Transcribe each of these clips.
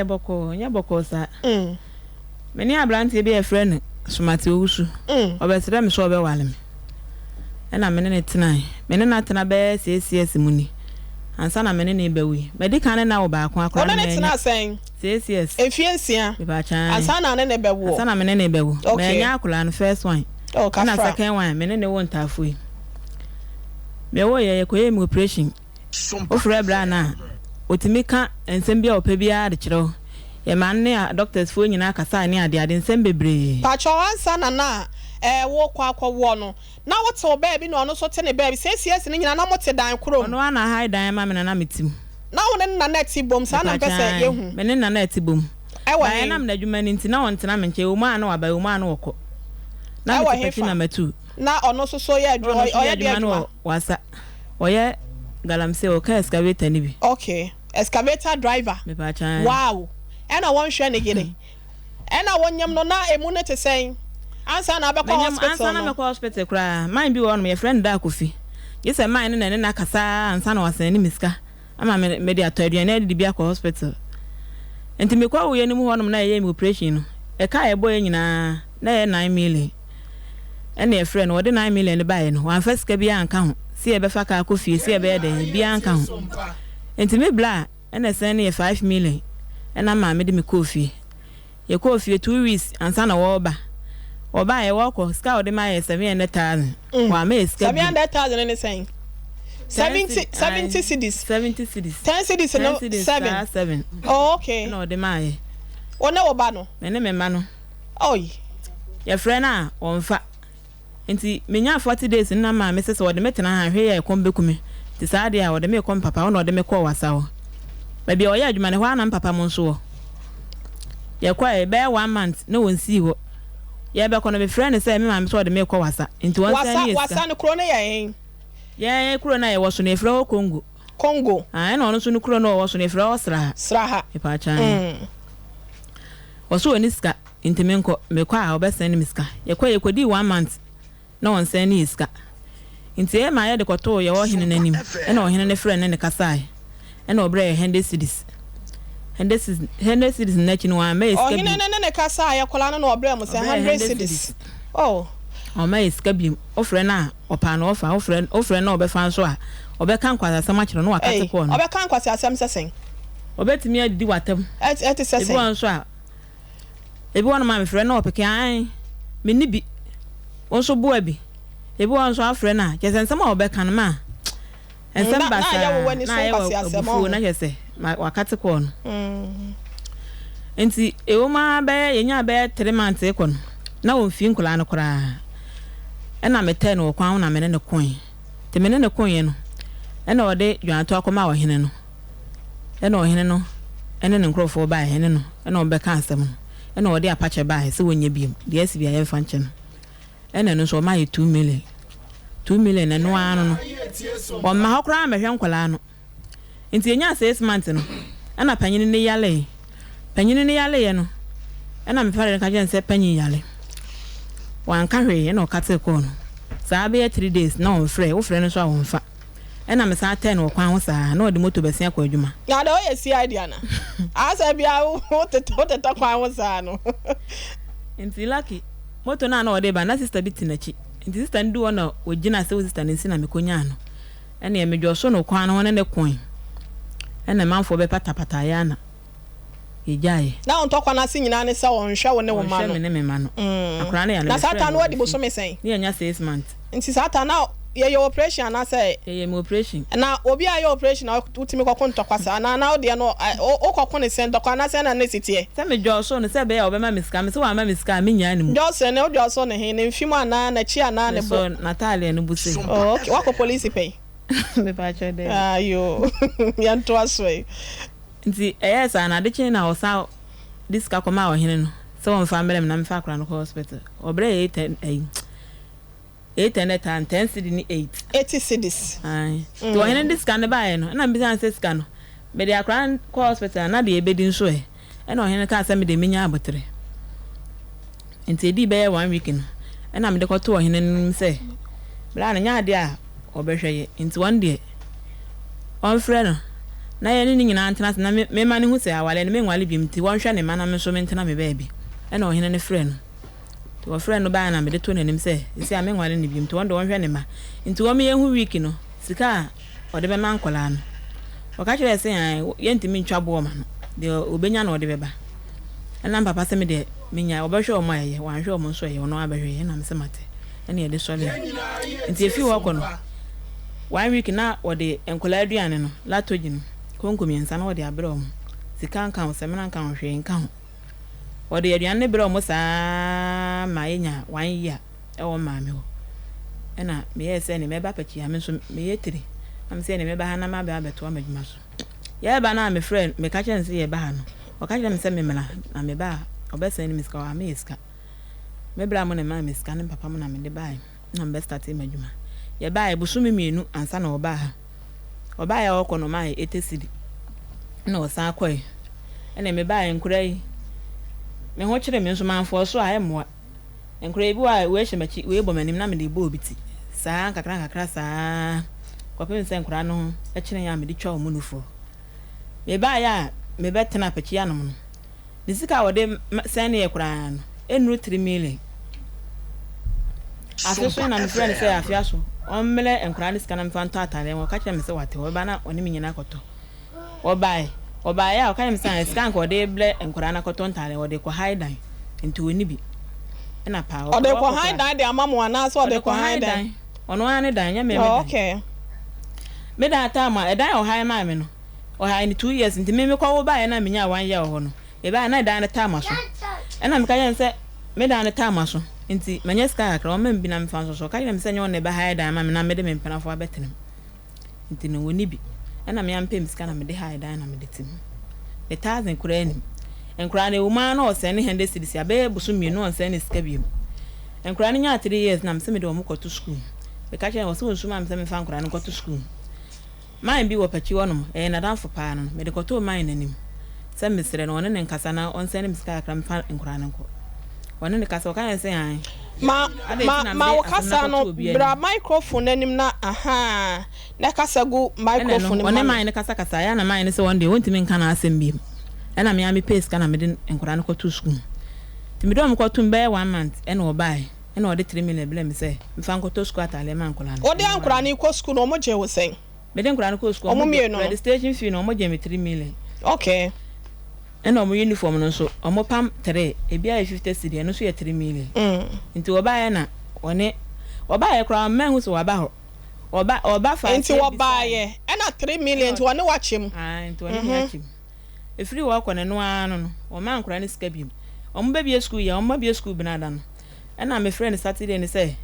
boko nya boko sa meni abrante be e friend somate owusu obesere me so obe wale me na mene ne tena mene na tena be CCS muni ansa na mene ne bawi medical na wo ba ko akora na ne tena sen CCS efiensia ansa na ne bewo ansa na mene ne bewo me nya akora no first one na second one mene ne won tafui me wo ye koye mi operation ofre bra na otimika ensem bia opebia de kiro ye man ne doctors fo nyina kasa ne ade nsem bebre pacho ansa na wo kwa wo no na wote oba bi no no so te ne ba bi CCS ne nyina na mote dan kro no ana high dan ma me na metim na wo ne na net bom sa na pese yehu me ne na net bom ba na me na dwuma ni nti na won tena me nche wo ma na wa ba wo ma na woko na me peti na metu na ono so ye adwo oye de adwo wasa oye galamse o ka excavator ni bi okay excavator driver me pa chan wow ena won hwe ne gire ena won nyam no na emu ne te sen ansa na abekọ hospital ansa na abekọ hospital kra mine bi won me friend da kofi yese mine ne na kasa ansa na wasan ni miska ama me de atọdua na de bia ko hospital enti me kwa wo ye ni mu honum na ye mi operation no e ka e boy nyina na ye 9 million ena e friend wo de 9 million ba ye no wan first ka bia anka ho si e be fa ka kofi si e be de bia anka ho enti me bla ena sen ye 5 million ena ma me de me kofi ye kofi 2 weeks ansa na wo ba oba ye woko ska ode ma ye 700,000 wa me ska 700,000 any saying 70 cities 10 cities no 7 oh okay no de ma ye ona oba no me ma no oy ye frɛ na onfa enti menya 40 days na ma me sese ode metena ha hwe ye kombekumi ti saa de a ode me kom papa ona ode me kɔ wasa ho ba bia oya adwuma ne ho ana papa mo nso wo ye kwa e be 1 month na won si ho ye be kono be friend say me ma me so de me kɔ wasa nti won say wasa no kro na ye ye kro na ye wo so na efra Congo na ono so no kro na wo so na efra sraha e pa chan wo so ni ska nti me kɔ a obesen ni miska ye kwa ye kodi 1 month na won say ni iska nti e ma ye de kɔto ye wo hene nanim e na wo hene ne friend ne kasai e na obre 100 cities na chino wa me iska bi ne kasa ya kola no obre mu say 100 cities oh o me iska bi ofre na opa na ofa ofre na obefa nso a obeka nkwasa asam akiro no wakate ko no obeka nkwasa asam sesen obetimi adidi watam et sesen ebi won so a ebi won ma me frɛ na opeke an me ni bi won so bo abi ebi won so afre na kesensem a obeka no ma ensem basa na ya wo wani so kwasi asam na kese wakate ko no enti ewo ma be yenya be 3 months e ko no na won fi nkola no kora ena mete no kwan na mene ne kon te mene ne kon ye no ena ode dwanto akoma wo hene no ena o hene no ene ne nkrofo ba hene no ena obeka asem no ena ode apache ba se wonya biem de asi bia ye fa nche no ena no so ma ye 2 million na no anu no o ma hokra ma hwe nkola no enti enya 6 months no ena panyini ne yale ye no ena me pare ka jense panyin yale wan ka hwe ena o kate ko no saa be 3 days na on frɛ wo frɛ no so a won fa ena me saa 10 wo kwan ho saa na odi moto besia kwa adwuma ya da o ye si idea na asa bia wo teta kwan ho saa no enti lucky moto na odi ba na sister bi tinachi enti sister ndu wona ogina se sister nsi na mekonya no ena ye medwo so no kwan no ne kon ena manfo be patapata ya na ejaye na on tokwa na si nyina ne se won hwe wo ne wo ma no hwe me ma no akora na ya na satan wo di bo so me sen ne anya 6 months nti satan na ye operation na say ye operation na obi aye operation utimi kokon tokwasa na ode no o kokon ne sen dokwa na sen na nesitie se me jo so no se be ya obema miska me se wa ma miska me nya nim jo se ne o jo so ne he ne mfim ana na chi ana ne bo so Natalia no buse okay wako police pay me pa cha de ayo yanto asoi nti esa na de chi na osa diska koma o hene no se won fa mbele na me fa akra no hospital obre 810 cedi ni 80 cedis ai to hene diska ne bae no na mbi san se diska no me de akra ko hospital na de ebedi nso e na hene ka asa me de menya abotre nti di be 1 week no na me de ko to hene nim se bla na nya de a obehwe ye nti one day on frɛ no na ye ni nyina antena na me ma ne hu se awale ne me nwale bim ti won hwe ne ma na me so me ntena me baby e na ohene ne frɛ no ti wo frɛ no ba na me de to nanim se isi a me nwale ne bim ti won de won hwe ne ma nti wo me ye hu week no sika o de be ma nkola no o ka kire se ye ntimi ntwa bo ma no de obenya na o de be ba na papa se me de menya obehwe o ma ye wan hwe o mo so ye no abehwe na me se mate ene ye de so le nti efi wo ko no 1 week na o de enkola aduane no latogi no konkomi ensa na o de abere o mo sika nkan o se me na nkan hwe nkan o de aduane ne bere o mo saa ma yenya 1 year e wo ma me ho ena me ye se ne me ba pachi ya me so me ye tiri am se ne me ba ha na ma ba beto amadwuma so ye ba na me friend me ka chen se ye ba ha no o ka chen me se me mela na me ba obese ni miska wa me iska me bra mo ne ma me iska ne papa mo na me de ba na me start amadwuma ye ba e busumi mienu ansa na oba ya okono ma etesidi na o san kwai ene me ba enkura yi me ho kire me nso manfo so a emwa enkura bi wa we hye we bo manim na me de bo obiti saa kakra saa kwapem se enkura no e kire ya me de twa o munufo me ba ya me betena pachi ya no no nisika wo de sen ne ekura no enuru 3 million aso na me friend say afia so omele enkura ni skana mfanto atale wo ka kire me se wate wo ba na oni me nyina koto wo bai ya o ka me say scan ko de ble enkura na koto ntale wo de ko hide nti woni bi na pa o de ko hide de amamu ana so de ko hide ono ane dan nya me okay me da ta ma e dan o hide ma me no o hide ni 2 years nti me ko wo bai na me nya 1 year ho no e bai na dan na ta ma so e na me ka yen se me dan na ta ma so nti manya ska akra o membi na mfa so ka yen se nya ne ba hide ma me na me de me mpana fo abetenem nti no woni bi e na me ampem ska na me de hide na me de tim the 1000 kura ni enkura ne uma na o se ne hende sidisi abe busu mienu on se ne ska biem enkura ne nya 3 years na me se me de o mkoto school be ka chen o se nsuma me se me fa enkura ne koto school man bi wo pachi wonom e na danfo pa no me de koto man nanim se me sere no one ne nkasa na on se ne miska akra me fa enkura ne ko one ne kasa o kan se an ma wo kasa no bra microphone nanim na aha na kasa go microphone one man ne kasa ya na man ne se one day wonti me nka na asem bi ena me ami pace kana me de enkura ne koto school ti me do am koto mbe 1 month ena o bai ena o de 3 million bele me se mfa koto school atale man kola o de enkura ne ko school no mo je wo sen me de enkura ne ko school no registration fee no mo je me 3 million okay ena mo uniform no so o mo pam 3 e bia 50 cedi no so ye 3 million nti o bai na one o bai kra man hu so wa ba ho o ba fa nti wo bai ena 3 million nti one wachem nti one wachem efiri wo akọ no anu no o man kra ne ska bim o mo baby school ya o mo baby school binada no ena me friend Saturday ne say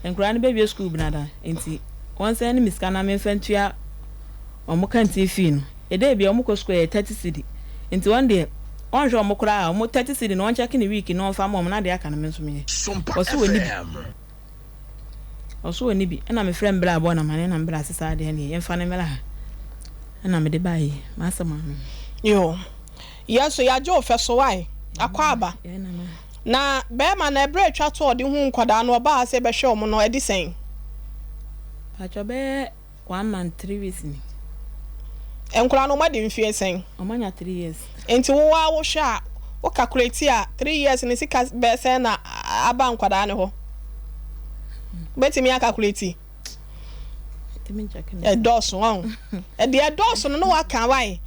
enkra ne baby school binada nti won say ne miska na me fantua o mo kan TV no e dey bia o mo ko school 30 cedi nti one day on hwe o mo kra o mo 30 cedi no on check ni week no fa mo na de aka na me nso me oso woni bi ena me friend bra abo na mane na bra sesa de ne yemfa ne mela ena me de bai ma asama yo yes ya jo feso wai akwaba na be ma na ebre twa to de hu nkwada no ba se be hwe o mo no edi sen pa cho be 1 month 3 weeks ni enkura no ma de mfie sen o manya 3 years enti wo wa wo hwe a wo calculate a 3 years ni sika be sen na aba nkwada ne ho betimi ya calculate timi check e doso won e de doso no wa kan wai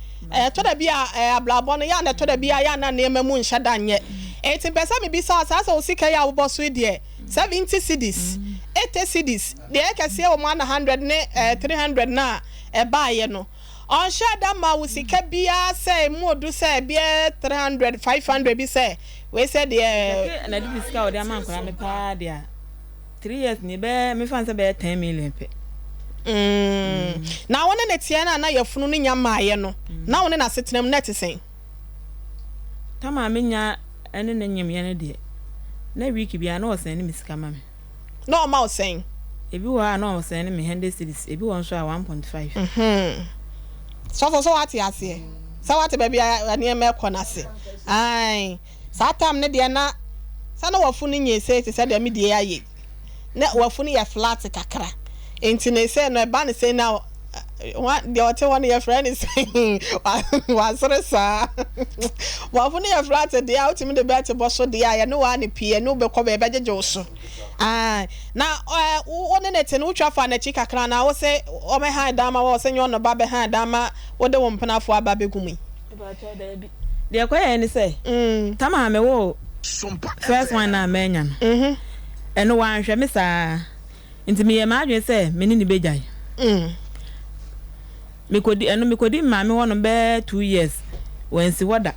to da bia ablabo no ya na to da bia ya na na mu nhya danye enti pesa me bi sa o sika ya wo boso de 70 cedis 80 cedis de e kase wo 100 ne 300 na e baaye no on sha da ma wo sika bia say mu odu say bia 300 500 bi say we say de na di sika o de am ankora me pa dia 3 years ni be me fan say be 10 million pe na wona na tie na yafunu no nya maaye no na wona na setenam net sen tama me nya ene na nyem ye ne de na week bia na o sen ni misika ma me no ma o sen ebi wa na o sen ni me 100 cedis ebi won so a 1.5 so what ase so what baby ani me kona se ai satam ne de na sana wafunu nye se te se de me de aye na wafunu ya flat kakra enti ne se no e ba ne se na what the hotel one your friend is saying was sa wa fu ne your flat dey out me the better boss so dey I no one pie no be ko be beje so na one net no twa fa na chi kakra na wo se o me han dama wo se nyo no ba be han dama wo de wo mpenafo aba begumi ba cha da bi de akoya ni say tama me wo SOMPA first one na menya no eno wan hwe me sa ntimi ye ma adwen say me ni bejai mikodi mama wono be 2 years wensi wada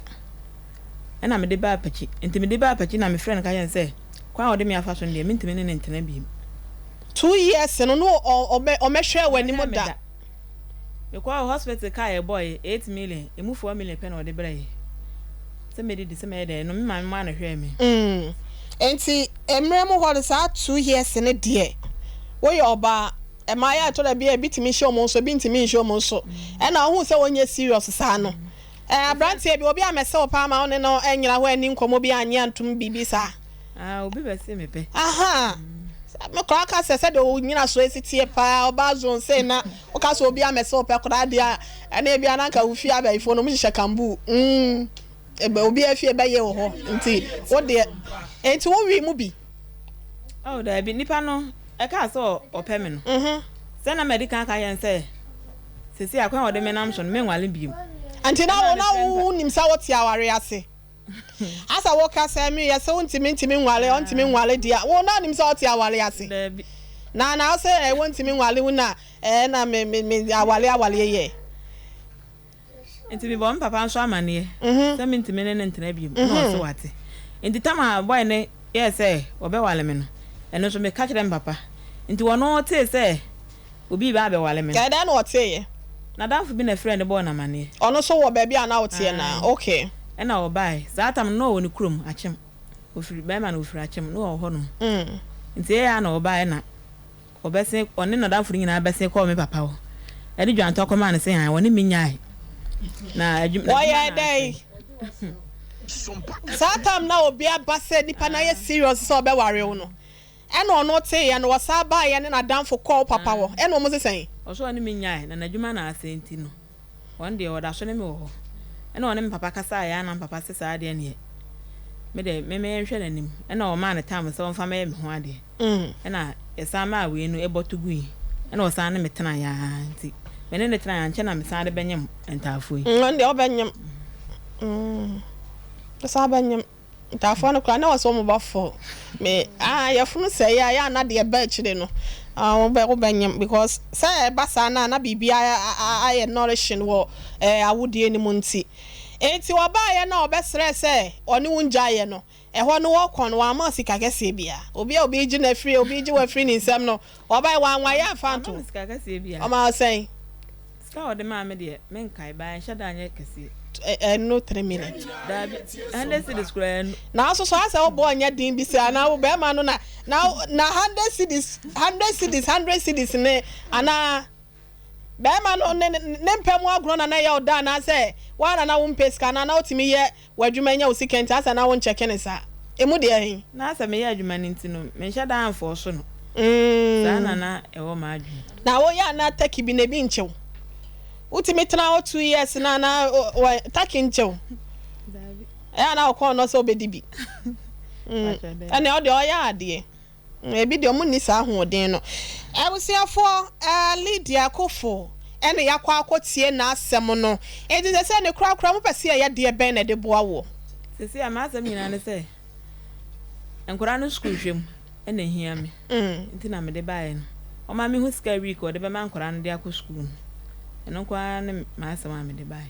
ena me de ba apachi ntimi de ba apachi na me friend ka yen say kwa ode me afa so de me ntimi ne ntena bi 2 years no o me hwe wani mo da me kwa hospital ka e boy 8 million emu 4 million pen ode brai se me di se me de no me mama ma na hwe me enti emre mo ho sa 2 years ne de wo ye oba emaya to da bia bitimi hye omo so bintimi hye omo so e na hu se wonye serious sa no abrantie bi obi amese opa ma one no enyira ho ani nkomo bi anya ntum bibi sa obi be se mepe me kwa ka se de onyina so esitie pa oba zone say na o ka so obi amese opa kra dia na bia na nka ufi aba ifo no mu hye kambu ebe obi afie be ye ho nti wo de enti wo wi mu bi da bi nipa no e ka so opeme no se na medical ka yen say sesi akwan ode menam so no menwale biom anti na wo nim sa woti aware ase asa wo ka say me yese wontimi nwale ontimi nwale dia wo na nim sa woti aware ase na say e wontimi nwale wona na me awale ye enti me bom papa nso amane se me ntimi ne ntena biom no so wate enti tama boy ne yes obe wale me no eno so me ka kire papa nti wono te se obi ba be wale me ga da na ote ye na danfo bi na friend bo na mane ono so wo ba bia na ote na okay ena obai zatam no woni krom achem ofiri ba ma na ofiri achem no ho no nti ya na obai na obese oni na danfo nyina bese call me papa wo edi dwanto koma na se han woni minyai na oya dai zatam na obi abase nipa na ye serious so be ware wo no ena ono te ye no wasaba ye na danfo call papa wo ena o mo se sen oso ani minyai na adwuma na asenti no one day oda so ne me wo ena one me papa kasa ya na papa se sa ade ne me de me hwe nanim ena o ma na time so mfa me ho ade ena esama awe no ebotugui ena o sa na metena ya nti me ne tena ya nche na me sa de benyem entafoi nde o benyem sa benyem ntafo no kwa na waso mo bafo me ya funu se ya na de ba chire no wo benyem because say basa na bibia aye nourishing wo awudie ni munti enti wo ba ye na obesre se oni wunja ye no ho no wo kon wa ma sika kese bia obi ji na free obi ji wa free ni nsem no wo ba wa nwa ya fanto sika kese bia o ma say sika o de ma me de men kai ba nhada anye kese no 3 minutes dabi and see the square na so asa wo bo anya din bi se na wo be ma no na 100 cities ne ana be ma no ne mpem agro na ya oda na se wa na wo mpeska na otimi ye wadwuma nya wo sikenti asa na wo ncheke ne sa emu de ahin na asa me ye adwuma ne ntino me nhada anfo so no sana na ewo ma adwu na wo ya na taki bi ne bi nchew utimi tena 2 years na taki nchew dabi na okon no so obedibi ana o de o ya ade ebi de omu ni sa ahoden no ebusiafo Lydia Kofo ene yakwa akotie na asem no edi se ne kura mu pese ya de ben na de boa wo sesi ama asem nyina ne se enkura no school hwem ene hia me nti na me de bae no o ma me hu ska week o de be ma nkura no de akọ school eno kwa ne ma asem a me de bae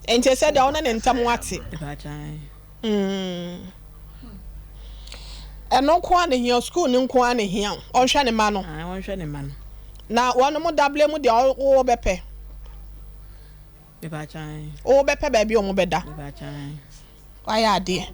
enti se de ona ne ntam wate de ba chan eno kwa ne hia school ne kwa ne hia o hwe ne ma no won hwe ne ma no na wonu mu double mu de o bepe de ba chan o bepe ba bi o mu beda de ba chan why ade